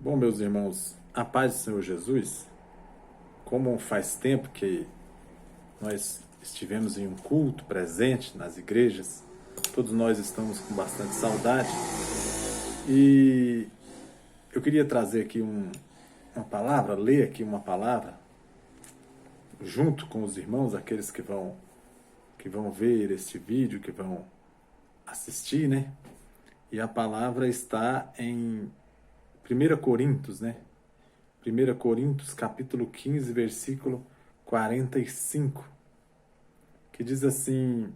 Bom, meus irmãos, a paz do Senhor Jesus, como faz tempo que nós estivemos em um culto presente nas igrejas, todos nós estamos com bastante saudade e eu queria trazer aqui uma palavra, ler aqui uma palavra, junto com os irmãos, aqueles que vão ver este vídeo, que vão assistir, né? E a palavra está em 1 Coríntios, né? 1 Coríntios, capítulo 15, versículo 45, que diz assim: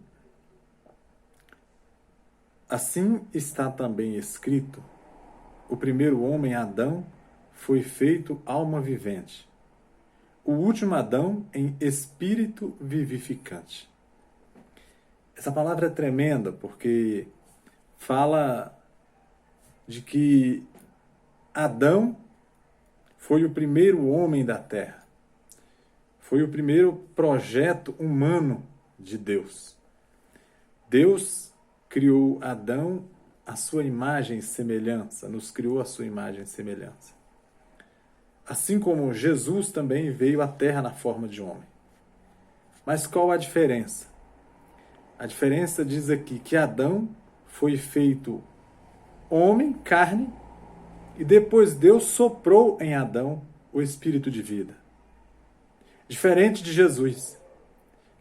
assim está também escrito, o primeiro homem, Adão, foi feito alma vivente, o último Adão em espírito vivificante. Essa palavra é tremenda porque fala de que Adão foi o primeiro homem da terra. Foi o primeiro projeto humano de Deus. Deus criou Adão à sua imagem e semelhança, nos criou à sua imagem e semelhança. Assim como Jesus também veio à terra na forma de homem. Mas qual a diferença? A diferença diz aqui que Adão foi feito homem, carne, e depois Deus soprou em Adão o espírito de vida. Diferente de Jesus,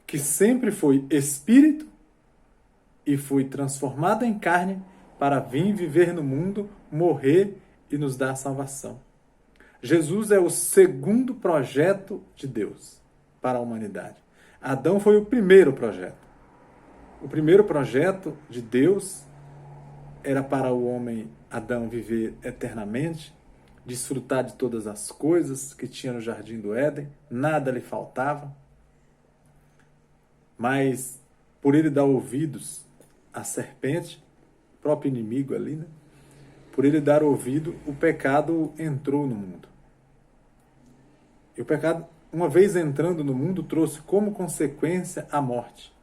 que sempre foi espírito e foi transformado em carne para vir viver no mundo, morrer e nos dar salvação. Jesus é o segundo projeto de Deus para a humanidade. Adão foi o primeiro projeto. O primeiro projeto de Deus era para o homem Adão viver eternamente, desfrutar de todas as coisas que tinha no jardim do Éden, nada lhe faltava. Mas por ele dar ouvidos à serpente, próprio inimigo ali, né? Por ele dar ouvido, o pecado entrou no mundo. E o pecado, uma vez entrando no mundo, trouxe como consequência a morte.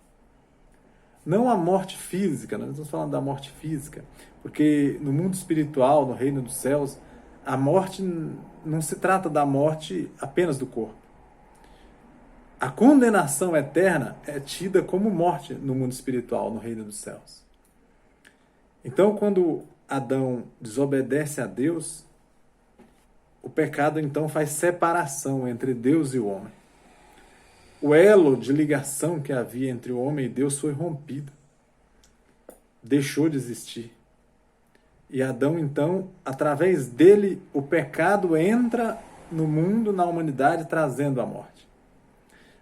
Não a morte física, nós estamos falando da morte física, porque no mundo espiritual, no reino dos céus, a morte não se trata da morte apenas do corpo. A condenação eterna é tida como morte no mundo espiritual, no reino dos céus. Então, quando Adão desobedece a Deus, o pecado então faz separação entre Deus e o homem. O elo de ligação que havia entre o homem e Deus foi rompido. Deixou de existir. E Adão, então, através dele, o pecado entra no mundo, na humanidade, trazendo a morte.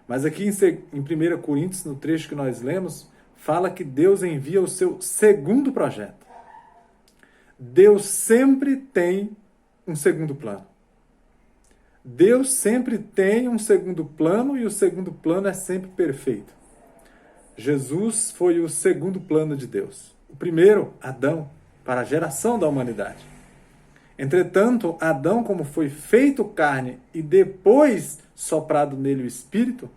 Mas aqui em 1 Coríntios, no trecho que nós lemos, fala que Deus envia o seu segundo projeto. Deus sempre tem um segundo plano. Deus sempre tem um segundo plano e o segundo plano é sempre perfeito. Jesus foi o segundo plano de Deus. O primeiro, Adão, para a geração da humanidade. Entretanto, Adão, como foi feito carne e depois soprado nele o espírito,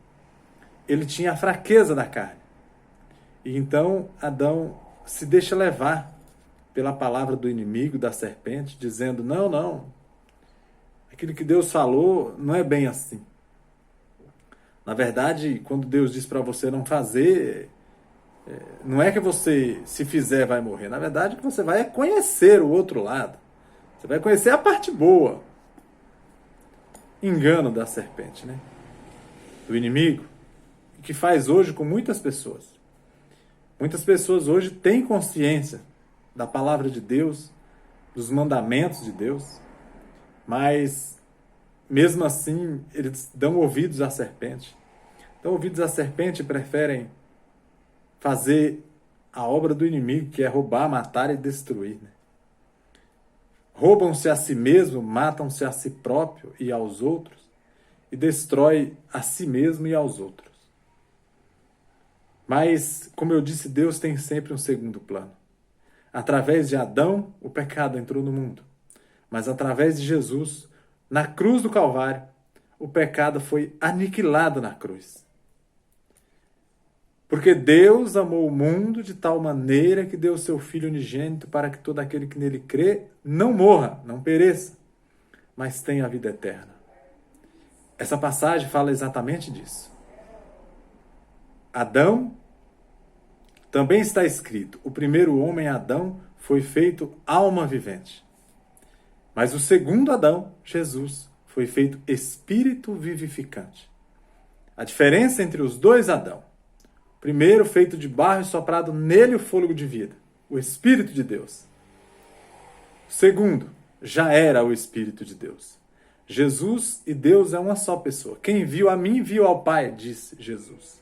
ele tinha a fraqueza da carne. E então Adão se deixa levar pela palavra do inimigo, da serpente, dizendo: não, aquilo que Deus falou não é bem assim. Na verdade, quando Deus diz para você não fazer, não é que você, se fizer, vai morrer. Na verdade, o que você vai é conhecer o outro lado. Você vai conhecer a parte boa. Engano da serpente, né? Do inimigo. E que faz hoje com muitas pessoas. Muitas pessoas hoje têm consciência da palavra de Deus, dos mandamentos de Deus, mas mesmo assim eles dão ouvidos à serpente. Dão ouvidos à serpente e preferem fazer a obra do inimigo, que é roubar, matar e destruir, né? Roubam-se a si mesmo, matam-se a si próprio e aos outros, e destrói a si mesmo e aos outros. Mas, como eu disse, Deus tem sempre um segundo plano. Através de Adão, o pecado entrou no mundo. Mas através de Jesus, na cruz do Calvário, o pecado foi aniquilado na cruz. Porque Deus amou o mundo de tal maneira que deu o seu Filho unigênito para que todo aquele que nele crê não morra, não pereça, mas têm a vida eterna. Essa passagem fala exatamente disso. Adão, também está escrito, o primeiro homem, Adão, foi feito alma vivente. Mas o segundo Adão, Jesus, foi feito espírito vivificante. A diferença entre os dois Adão, o primeiro feito de barro e soprado nele o fôlego de vida, o Espírito de Deus. O segundo já era o Espírito de Deus. Jesus e Deus é uma só pessoa. Quem viu a mim, viu ao Pai, disse Jesus.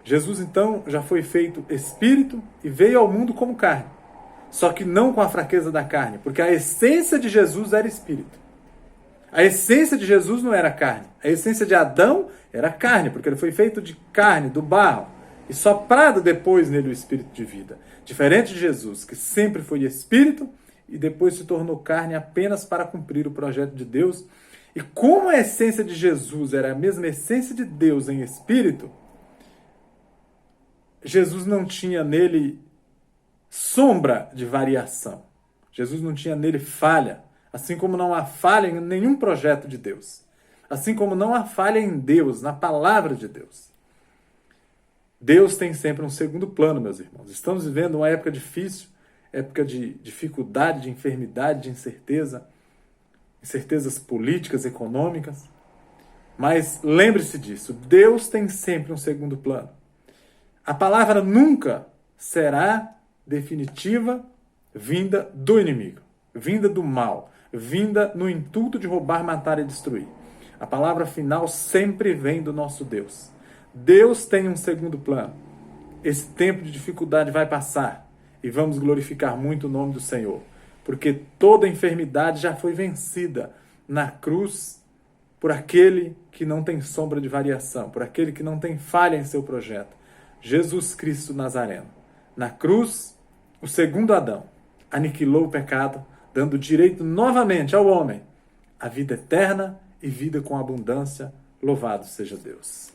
Jesus, então, já foi feito Espírito e veio ao mundo como carne. Só que não com a fraqueza da carne, porque a essência de Jesus era Espírito. A essência de Jesus não era carne. A essência de Adão era carne, porque ele foi feito de carne, do barro, e soprado depois nele o Espírito de vida. Diferente de Jesus, que sempre foi Espírito e depois se tornou carne apenas para cumprir o projeto de Deus. E como a essência de Jesus era a mesma essência de Deus em Espírito, Jesus não tinha nele sombra de variação. Jesus não tinha nele falha, assim como não há falha em nenhum projeto de Deus. Assim como não há falha em Deus, na palavra de Deus. Deus tem sempre um segundo plano, meus irmãos. Estamos vivendo uma época difícil, época de dificuldade, de enfermidade, de incerteza, incertezas políticas, econômicas. Mas lembre-se disso, Deus tem sempre um segundo plano. A palavra nunca será definitiva vinda do inimigo, vinda do mal, vinda no intuito de roubar, matar e destruir. A palavra final sempre vem do nosso Deus. Deus tem um segundo plano. Esse tempo de dificuldade vai passar e vamos glorificar muito o nome do Senhor, porque toda enfermidade já foi vencida na cruz por aquele que não tem sombra de variação, por aquele que não tem falha em seu projeto. Jesus Cristo Nazareno. Na cruz, o segundo Adão aniquilou o pecado, dando direito novamente ao homem a vida eterna e vida com abundância. Louvado seja Deus.